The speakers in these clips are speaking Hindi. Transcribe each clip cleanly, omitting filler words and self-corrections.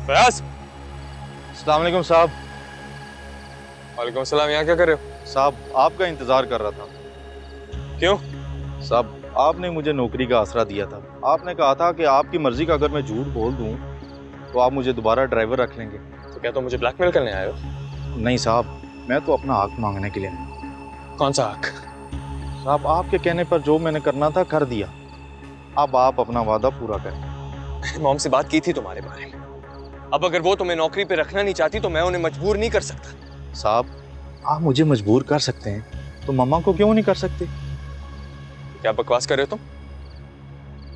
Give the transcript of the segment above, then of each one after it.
फयाज। अस्सलाम वालेकुम साहब। वालेकुम सलाम। यहाँ क्या कर रहे हो? साहब आपका इंतज़ार कर रहा था। क्यों? साहब आपने मुझे नौकरी का आसरा दिया था। आपने कहा था कि आपकी मर्जी का अगर मैं झूठ बोल दूं तो आप मुझे दोबारा ड्राइवर रख लेंगे। तो क्या तुम मुझे ब्लैकमेल करने आए हो? नहीं साहब, मैं तो अपना हक मांगने के लिए आया। कौन सा हक? साहब आपके कहने पर जो मैंने करना था कर दिया। अब आप अपना वादा पूरा करें। मॉम से बात की थी तुम्हारे बारे में। अब अगर वो तुम्हें नौकरी पे रखना नहीं चाहती तो मैं उन्हें मजबूर नहीं कर सकता। साहब आप मुझे मजबूर कर सकते हैं तो मम्मा को क्यों नहीं कर सकते? क्या बकवास कर रहे हो तुम?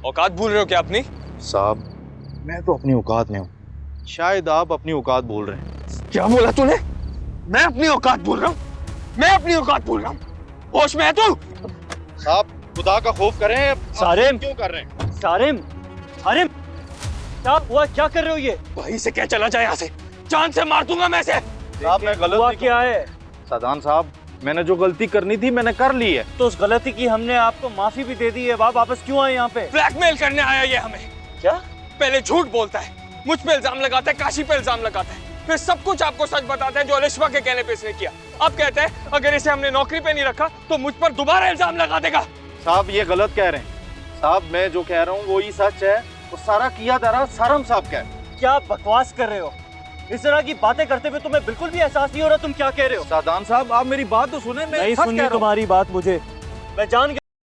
औकात भूल रहे हो क्या अपनी? साहब मैं तो अपनी औकात में हूँ, शायद आप अपनी औकात भूल रहे हैं। क्या बोला तूने? मैं अपनी औकात भूल रहा हूँ? मैं अपनी औकात भूल रहा हूँ? होश में है तू? साहब खुदा का खौफ करें। सारिम क्यों कर रहे हैं? सारिम सारिम क्या हुआ? क्या कर रहे हो ये? भाई से क्या चला जाए यहाँ से, जान से मार दूंगा मैं इसे। साहब मैं गलत हुआ नहीं क्या है? सादान साहब मैंने जो गलती करनी थी मैंने कर ली है। तो उस गलती की हमने आपको माफी भी दे दी है। आप वापस क्यों आए यहाँ पे? ब्लैकमेल करने आया ये हमें। क्या? पहले झूठ बोलता है, मुझ पे इल्जाम लगाता है, काशी पे इल्जाम लगाता है, फिर सब कुछ आपको सच बताता है जो अलिशवा के कहने पे इसने किया। अब कहता है अगर इसे हमने नौकरी पे नहीं रखा तो मुझ पर दोबारा इल्जाम लगा देगा। साहब ये गलत कह रहे हैं। साहब मैं जो कह रहा हूँ वही सच है। वो सारा किया धरा सारम साहब का है। क्या बकवास कर रहे हो? इस तरह की बातें करते हुए तुम्हें बिल्कुल भी एहसास नहीं हो रहा तुम क्या कह रहे हो? सादान साहब आप मेरी बात तो सुने। मैं नहीं सच सुननी कह रहा हूँ। तुम्हारी बात मुझे। मैं जान